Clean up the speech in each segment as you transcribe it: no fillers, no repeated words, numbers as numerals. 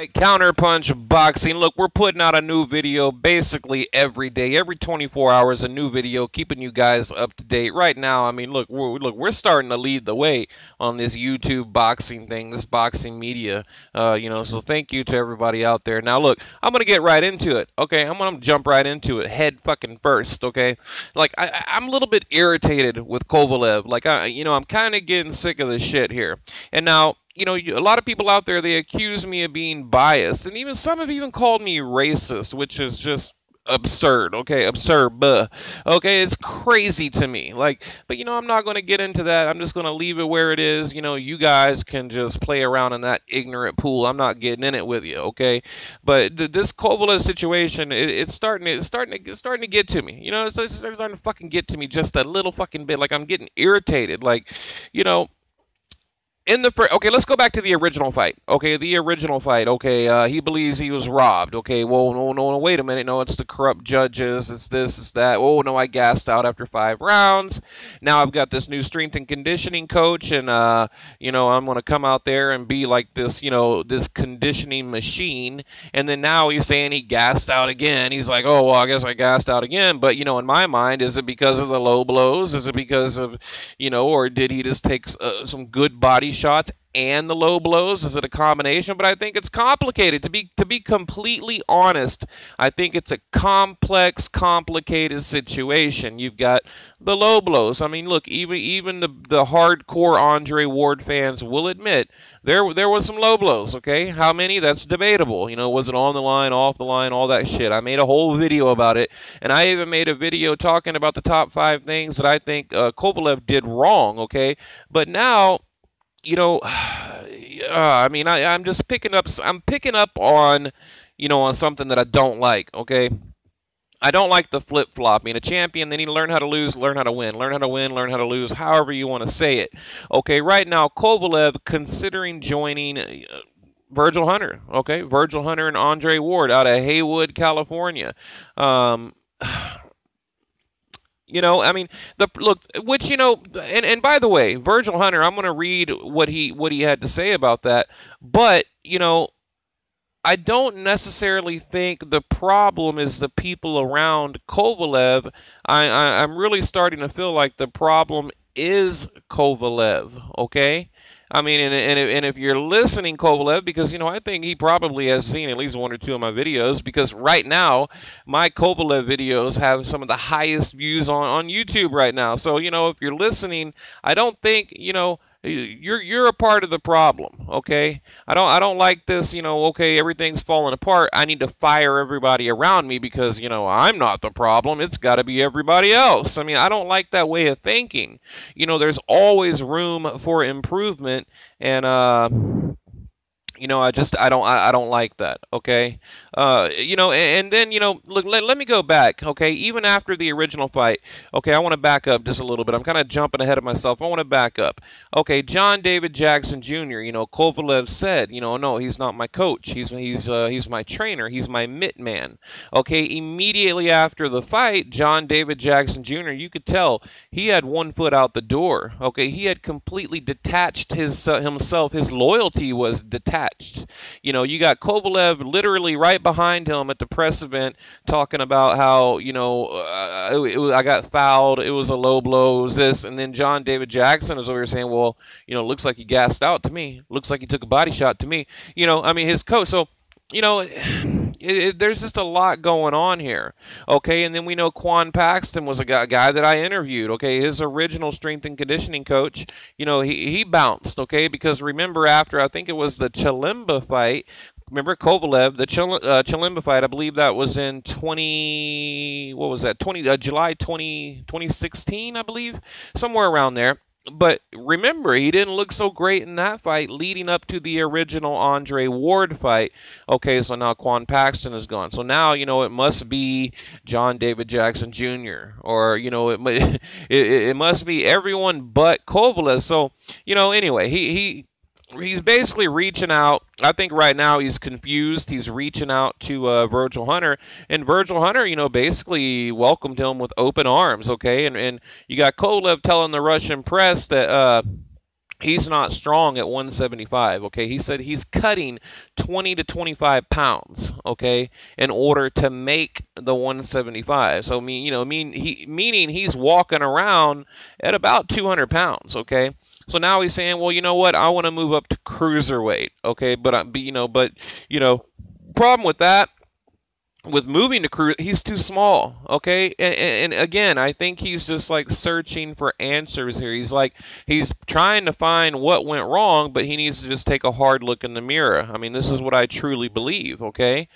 Counterpunch Boxing. Look, we're putting out a new video basically every day, every 24 hours, a new video, keeping you guys up to date. Right now, I mean, look, we're starting to lead the way on this YouTube boxing thing, this boxing media. So thank you to everybody out there. Now, look, I'm gonna get right into it. Okay, I'm gonna jump right into it, head fucking first. Okay, like I'm a little bit irritated with Kovalev. Like I'm kind of getting sick of this shit here. And now, a lot of people out there, they accuse me of being biased, and even some have even called me racist, which is just absurd. Okay, absurd. Okay, it's crazy to me. Like, but I'm not going to get into that. I'm just going to leave it where it is. You guys can just play around in that ignorant pool. I'm not getting in it with you. Okay, but this Kovalev situation, it's starting to get to me. It's starting to fucking get to me just a little fucking bit. Like, I'm getting irritated. Like, in the first, okay, let's go back to the original fight. Okay, the original fight. Okay, he believes he was robbed. Okay, well, no, wait a minute. No, it's the corrupt judges. It's this, it's that. Oh, no, I gassed out after 5 rounds. Now I've got this new strength and conditioning coach, and, I'm going to come out there and be like this, this conditioning machine. And then now he's saying he gassed out again. He's like, oh, well, I guess I gassed out again. But, in my mind, is it because of the low blows? Is it because of, or did he just take some good body shots and the low blows? Is it a combination? But I think it's complicated. To be completely honest, I think it's a complex, complicated situation. You've got the low blows. I mean, look, even the hardcore Andre Ward fans will admit there was some low blows. Okay, how many? That's debatable. Was it on the line, off the line, all that shit? I made a whole video about it, and I even made a video talking about the top 5 things that I think Kovalev did wrong. Okay, but now, I mean, I'm just picking up. I'm picking up on, on something that I don't like. Okay, I don't like the flip flopping. A champion, they need to learn how to lose, learn how to win, learn how to win, learn how to lose. However you want to say it. Okay, right now Kovalev considering joining Virgil Hunter. Okay, Virgil Hunter and Andre Ward out of Haywood, California. I mean, and by the way, Virgil Hunter, I'm going to read what he had to say about that. But, I don't necessarily think the problem is the people around Kovalev. I'm really starting to feel like the problem is Kovalev, okay? I mean, and if you're listening, Kovalev, because, I think he probably has seen at least 1 or 2 of my videos, because right now, my Kovalev videos have some of the highest views on YouTube right now. So, if you're listening, I don't think, you're a part of the problem, okay? I don't like this, okay, everything's falling apart. I need to fire everybody around me because, I'm not the problem. It's got to be everybody else. I mean, I don't like that way of thinking. There's always room for improvement, and I don't like that, okay? And then, look, let me go back, okay? Even after the original fight, okay, I want to back up just a little bit. I'm kind of jumping ahead of myself. I want to back up. Okay, John David Jackson Jr., Kovalev said, no, he's not my coach. He's my trainer. He's my mitt man. Okay, immediately after the fight, John David Jackson Jr., you could tell he had 1 foot out the door, okay? He had completely detached himself. His loyalty was detached. You got Kovalev literally right behind him at the press event talking about how, I got fouled, it was a low blow, it was this, and then John David Jackson is over here saying, well, looks like he gassed out to me, looks like he took a body shot to me, I mean, his coach, so, there's just a lot going on here, okay? And then we know Quan Paxton was a guy that I interviewed, okay? His original strength and conditioning coach, he bounced, okay? Because remember, after, I think it was the Chilemba fight, remember Kovalev, the Chilemba fight, I believe that was in July 2016, I believe, somewhere around there. But remember, he didn't look so great in that fight leading up to the original Andre Ward fight. Okay, so now Quan Paxton is gone. So now, it must be John David Jackson Jr. Or, it must be everyone but Kovalev. So, anyway, he's basically reaching out. I think right now he's confused. He's reaching out to Virgil Hunter, and Virgil Hunter, basically welcomed him with open arms. Okay, and you got Kovalev telling the Russian press that he's not strong at 175. Okay, he said he's cutting 20 to 25 pounds. Okay, in order to make the 175. So meaning he's walking around at about 200 pounds. Okay, so now he's saying, well, you know what? I want to move up to cruiserweight. Okay, but problem with that, with moving to cruise, he's too small. Okay, and again, I think he's just like searching for answers here. He's trying to find what went wrong, but he needs to just take a hard look in the mirror. I mean, this is what I truly believe. Okay,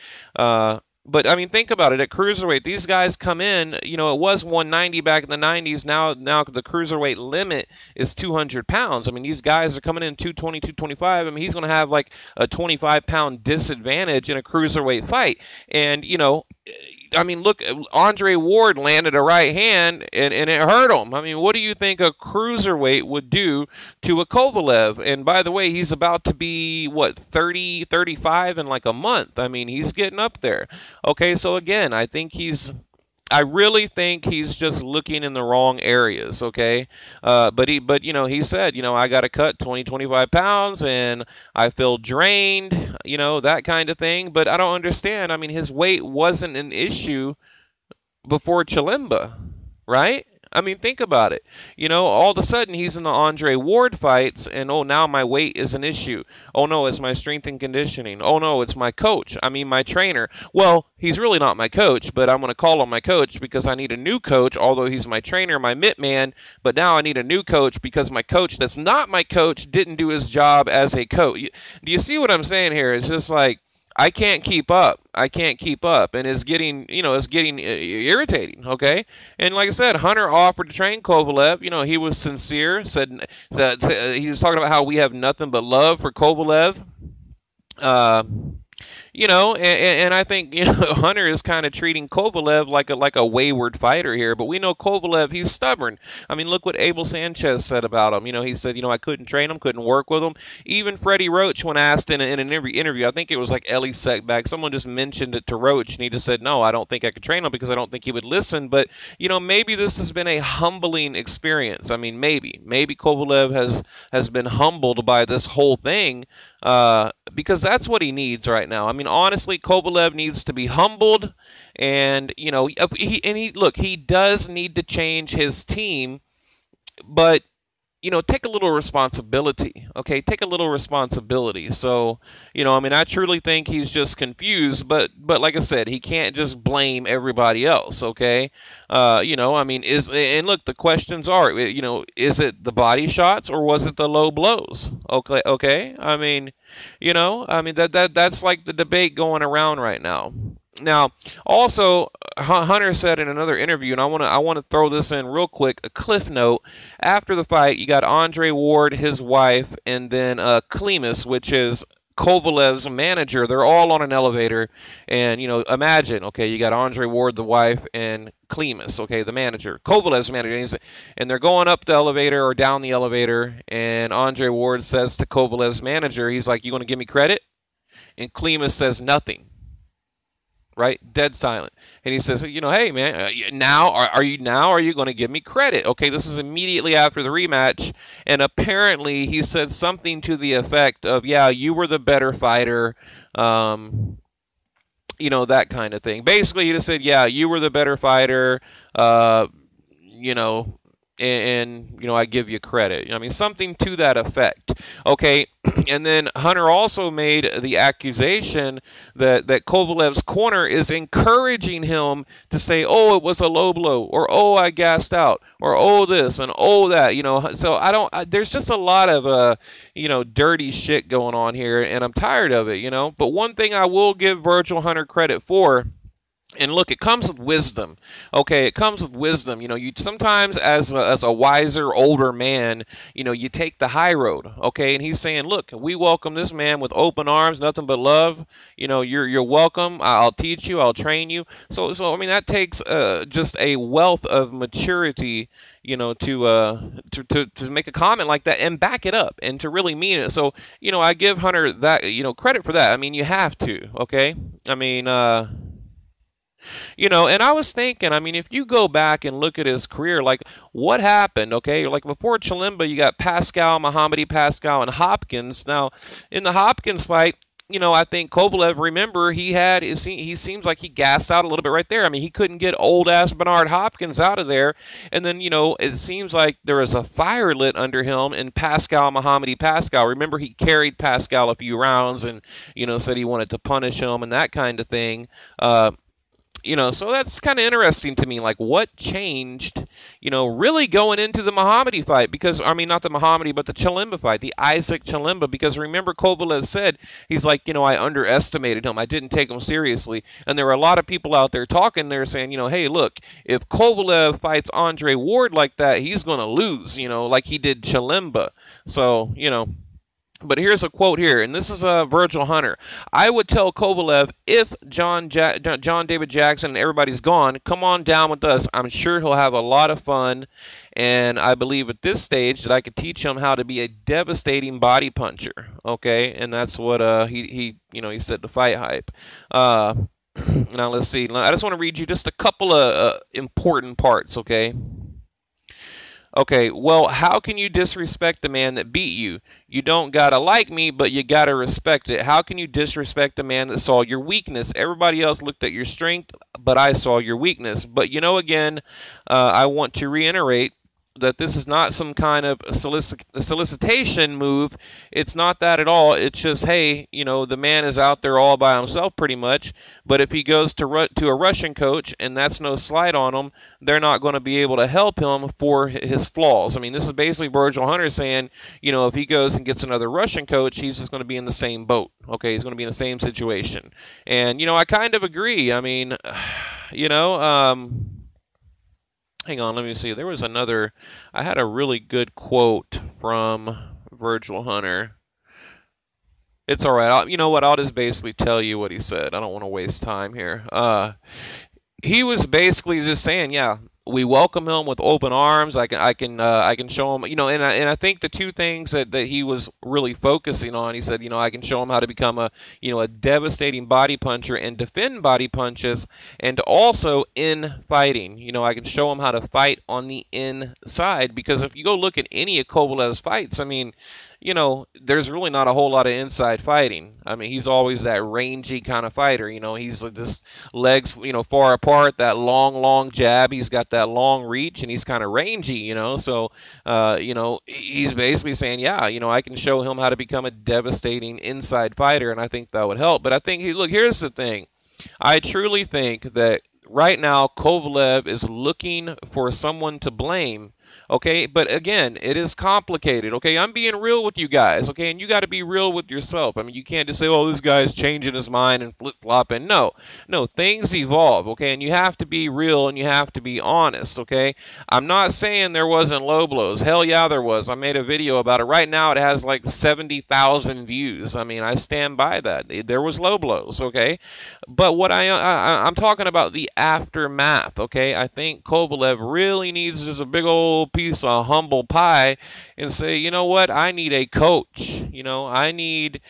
but I mean, think about it. At cruiserweight, these guys come in. It was 190 back in the 90s. Now the cruiserweight limit is 200 pounds. I mean, these guys are coming in 220, 225. I mean, he's going to have like a 25-pound disadvantage in a cruiserweight fight. And I mean, look, Andre Ward landed a right hand and it hurt him. I mean, what do you think a cruiserweight would do to a Kovalev? And by the way, he's about to be, what, 30, 35 in like a month. I mean, he's getting up there. Okay, so again, I really think he's just looking in the wrong areas, okay? But he said, I got to cut 20, 25 pounds and I feel drained, that kind of thing. But I don't understand. I mean, his weight wasn't an issue before Chilemba, right? I mean, think about it. All of a sudden he's in the Andre Ward fights, and oh, now my weight is an issue. Oh no, it's my strength and conditioning. Oh no, it's my coach. I mean, my trainer. Well, he's really not my coach, but I'm going to call him my coach because I need a new coach, although he's my trainer, my mitt man. But now I need a new coach because my coach that's not my coach didn't do his job as a coach. Do you see what I'm saying here? It's just like, I can't keep up. I can't keep up, and it's getting irritating. Okay, and like I said, Hunter offered to train Kovalev. He was sincere. Said he was talking about how we have nothing but love for Kovalev. And I think Hunter is kind of treating Kovalev like a wayward fighter here, but we know Kovalev, he's stubborn. I mean, look what Abel Sanchez said about him. He said, I couldn't train him, couldn't work with him. Even Freddie Roach, when asked in an interview, I think it was like Ellie Setback, someone just mentioned it to Roach, and he just said, no, I don't think I could train him because I don't think he would listen. But maybe this has been a humbling experience. I mean, maybe Kovalev has been humbled by this whole thing. Because that's what he needs right now. I mean, honestly, Kovalev needs to be humbled, and he does need to change his team, but take a little responsibility. Okay, take a little responsibility. So, I mean, I truly think he's just confused, but like I said, he can't just blame everybody else. Okay, I mean, look, the questions are, is it the body shots or was it the low blows? Okay. I mean, that's like the debate going around right now. Now, also, Hunter said in another interview, and I want to throw this in real quick, a cliff note. After the fight, you got Andre Ward, his wife, and then Klimas, which is Kovalev's manager. They're all on an elevator, and imagine, okay, you got Andre Ward, the wife, and Klimas, okay, the manager, Kovalev's manager, and they're going up the elevator or down the elevator, and Andre Ward says to Kovalev's manager, he's like, "You going to give me credit?" And Klimas says nothing. Right, dead silent, and he says, "Hey man, are you going to give me credit?" Okay, this is immediately after the rematch, and apparently he said something to the effect of, "Yeah, you were the better fighter," that kind of thing. Basically, he just said, "Yeah, you were the better fighter," and I give you credit. I mean, something to that effect. Okay, and then Hunter also made the accusation that Kovalev's corner is encouraging him to say, "Oh, it was a low blow," or "Oh, I gassed out," or "Oh, this," and "Oh, that." So there's just a lot of dirty shit going on here, and I'm tired of it. But one thing I will give Virgil Hunter credit for. And look, it comes with wisdom. Okay, it comes with wisdom. You sometimes, as a wiser, older man, you take the high road. Okay, and he's saying, look, we welcome this man with open arms, nothing but love. You're welcome. I'll teach you. I'll train you. So I mean, that takes just a wealth of maturity, to make a comment like that and back it up and to really mean it. So I give Hunter that credit for that. I mean, you have to. Okay, I mean. You know, and I was thinking, I mean, if you go back and look at his career, like what happened, okay? Like before Chilemba, you got Pascal, Muhammadi Pascal, and Hopkins. Now, in the Hopkins fight, you know, I think Kovalev, remember, he seems like he gassed out a little bit right there. I mean, he couldn't get old-ass Bernard Hopkins out of there. And then, you know, it seems like there was a fire lit under him in Pascal, Muhammadi Pascal. Remember, he carried Pascal a few rounds and, you know, said he wanted to punish him and that kind of thing. You know, so that's kind of interesting to me. Like, what changed, you know, really going into the Muhammadi fight? Because, I mean, not the Muhammadi, but the Chilemba fight, the Isaac Chilemba. Because remember, Kovalev said, he's like, you know, I underestimated him. I didn't take him seriously. And there were a lot of people out there talking there saying, you know, hey, look, if Kovalev fights Andre Ward like that, he's going to lose, you know, like he did Chilemba. So, you know. But here's a quote here, and this is Virgil Hunter. I would tell Kovalev, if John David Jackson and everybody's gone, come on down with us. I'm sure he'll have a lot of fun, and I believe at this stage that I could teach him how to be a devastating body puncher. Okay, and that's what he said to Fight Hype. Now let's see. I just want to read you just a couple of important parts. Okay. Okay, well, how can you disrespect the man that beat you? You don't gotta like me, but you gotta respect it. How can you disrespect the man that saw your weakness? Everybody else looked at your strength, but I saw your weakness. But, you know, again, I want to reiterate that this is not some kind of solicitation move. It's not that at all. It's just, hey, you know, the man is out there all by himself pretty much. But if he goes to a Russian coach, and that's no slight on him, they're not going to be able to help him for his flaws. I mean, this is basically Virgil Hunter saying, you know, if he goes and gets another Russian coach, he's just going to be in the same boat. Okay, he's going to be in the same situation. And, you know, I kind of agree. I mean, you know, hang on, let me see. There was another, I had a really good quote from Virgil Hunter. It's all right. You know what? I'll just basically tell you what he said. I don't want to waste time here. He was basically just saying, yeah, we welcome him with open arms. I can show him, you know, and I think the two things that he was really focusing on, he said, you know, I can show him how to become a devastating body puncher and defend body punches, and also in fighting, you know, I can show him how to fight on the inside. Because if you go look at any of Kovalev's fights, I mean, you know, there's really not a whole lot of inside fighting. I mean, he's always that rangy kind of fighter. You know, he's just legs, you know, far apart, that long jab. He's got that long reach, and he's kind of rangy, you know. So, you know, he's basically saying, yeah, you know, I can show him how to become a devastating inside fighter, and I think that would help. But I think, look, here's the thing. I truly think that right now Kovalev is looking for someone to blame. Okay, but again, it is complicated. Okay, I'm being real with you guys. Okay, and you got to be real with yourself. I mean, you can't just say, "Oh, this guy's changing his mind and flip-flopping." No, things evolve. Okay, and you have to be real and you have to be honest. Okay, I'm not saying there wasn't low blows. Hell yeah, there was. I made a video about it. Right now, it has like 70,000 views. I mean, I stand by that. There was low blows. Okay, but what I'm talking about the aftermath. Okay, I think Kovalev really needs just a big old piece of humble pie and say, you know what, I need a coach. You know, I need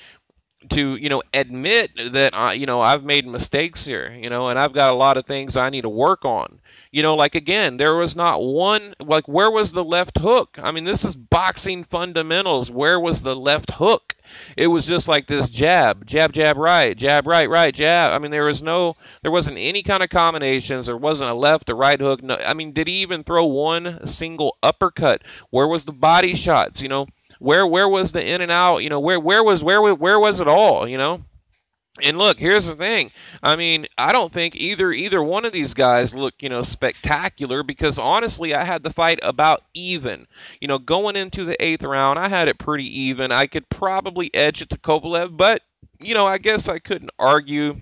to, you know, admit that, you know, I've made mistakes here, you know, and I've got a lot of things I need to work on. You know, like, again, there was not one, like, where was the left hook? I mean, this is boxing fundamentals. Where was the left hook? It was just like this jab, right, jab. I mean, there wasn't any kind of combinations. There wasn't a left or right hook. No, I mean, did he even throw one single uppercut? Where was the body shots? You know, where was the in and out? You know, where was it all? You know. And look, here's the thing. I mean, I don't think either one of these guys look, you know, spectacular, because honestly, I had the fight about even. You know, going into the 8th round, I had it pretty even. I could probably edge it to Kovalev, but, you know, I guess I couldn't argue.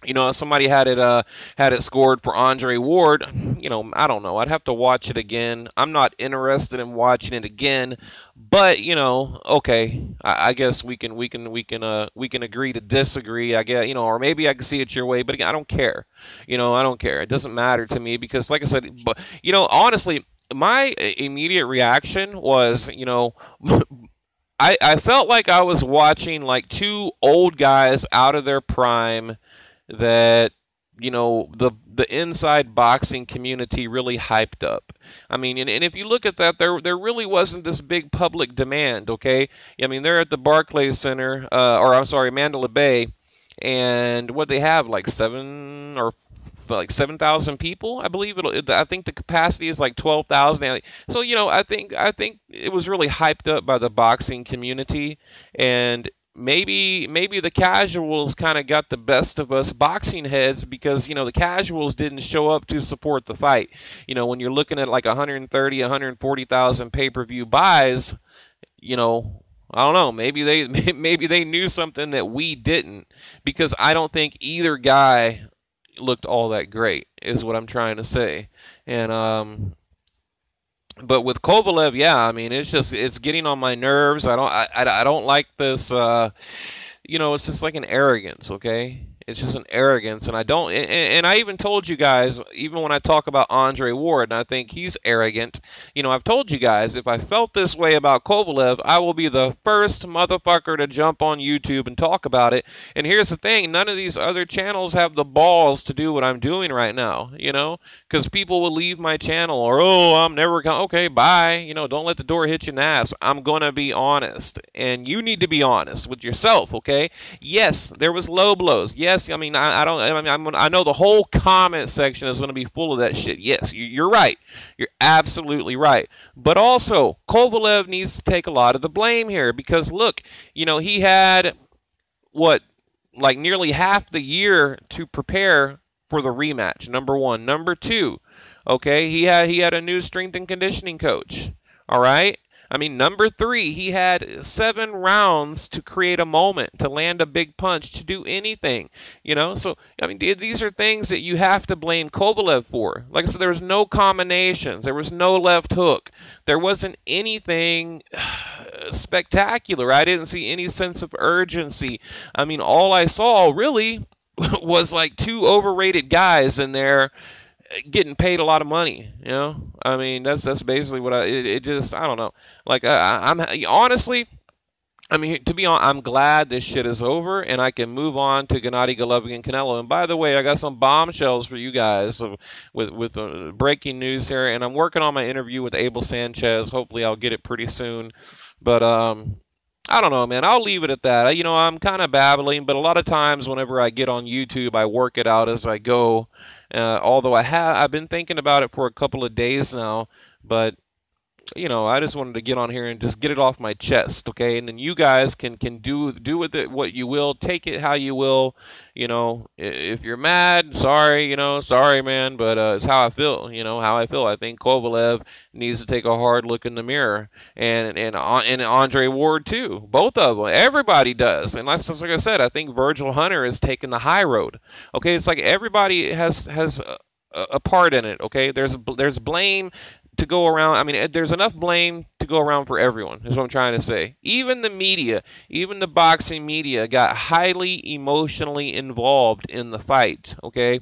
You know, if somebody had it scored for Andre Ward, you know, I don't know. I'd have to watch it again. I'm not interested in watching it again, but, you know, okay, I guess we can agree to disagree. I guess, you know, or maybe I can see it your way, but again, I don't care. You know, I don't care. It doesn't matter to me, because, like I said, but, you know, honestly, my immediate reaction was, you know, I felt like I was watching like two old guys out of their prime that, you know, the inside boxing community really hyped up. I mean, and if you look at that, there really wasn't this big public demand, okay? I mean, they're at the Barclays Center, or I'm sorry, Mandalay Bay, and what they have, like 7,000 people, I believe. I think the capacity is like 12,000. So you know, I think it was really hyped up by the boxing community, and maybe the casuals kind of got the best of us boxing heads, because you know the casuals didn't show up to support the fight. You know, when you're looking at like 130, 140,000 pay-per-view buys, you know, I don't know. Maybe they maybe they knew something that we didn't, because I don't think either guy looked all that great, is what I'm trying to say. And but with Kovalev, yeah, I mean, it's getting on my nerves. I don't like this. You know, it's just like an arrogance, okay? It's just an arrogance, and I don't. And I even told you guys, even when I talk about Andre Ward, and I think he's arrogant. You know, I've told you guys, if I felt this way about Kovalev, I will be the first motherfucker to jump on YouTube and talk about it. And here's the thing: none of these other channels have the balls to do what I'm doing right now. You know, because people will leave my channel, or I'm never going. Okay, bye. You know, don't let the door hit you in the ass. I'm gonna be honest, and you need to be honest with yourself. Okay? Yes, there was low blows. Yes. I mean, I know the whole comment section is going to be full of that shit. Yes, you're right. You're absolutely right. But also, Kovalev needs to take a lot of the blame here, because look, you know, he had what, like nearly half the year to prepare for the rematch. Number one. Number two, okay, he had a new strength and conditioning coach. All right. I mean, number three, he had 7 rounds to create a moment, to land a big punch, to do anything, you know? So, I mean, these are things that you have to blame Kovalev for. Like I said, there was no combinations. There was no left hook. There wasn't anything spectacular. I didn't see any sense of urgency. I mean, all I saw really was like 2 overrated guys in there getting paid a lot of money, you know. I mean, that's basically what it just, I don't know. Like I'm honestly, I mean, to be honest, I'm glad this shit is over and I can move on to Gennady Golovkin and Canelo. And by the way, I got some bombshells for you guys with breaking news here, and I'm working on my interview with Abel Sanchez. Hopefully, I'll get it pretty soon. But I don't know, man. I'll leave it at that. You know, I'm kind of babbling, but a lot of times whenever I get on YouTube, I work it out as I go. Although I've been thinking about it for a couple of days now, but you know, I just wanted to get on here and just get it off my chest, okay? And then you guys can do with it what you will, take it how you will. You know, if you're mad, sorry, you know, sorry, man, but it's how I feel, you know, how I feel. I think Kovalev needs to take a hard look in the mirror, and Andre Ward too. Both of them, everybody does. And that's just like I said, I think Virgil Hunter is taking the high road. Okay, it's like everybody has a part in it. Okay, there's blame to go around. I mean, there's enough blame to go around for everyone, is what I'm trying to say. Even the media, even the boxing media got highly emotionally involved in the fight, okay?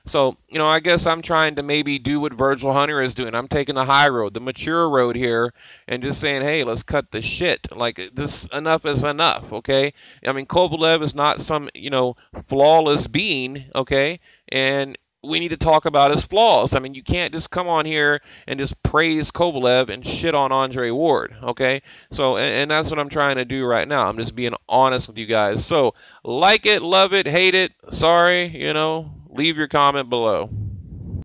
So, you know, I guess I'm trying to maybe do what Virgil Hunter is doing. I'm taking the high road, the mature road here, and just saying, hey, let's cut the shit. Like, this, enough is enough, okay? I mean, Kovalev is not some, you know, flawless being, okay? And we need to talk about his flaws. I mean, you can't just come on here and just praise Kovalev and shit on Andre Ward, okay? So, and that's what I'm trying to do right now. I'm just being honest with you guys. So, like it, love it, hate it, sorry, you know, leave your comment below.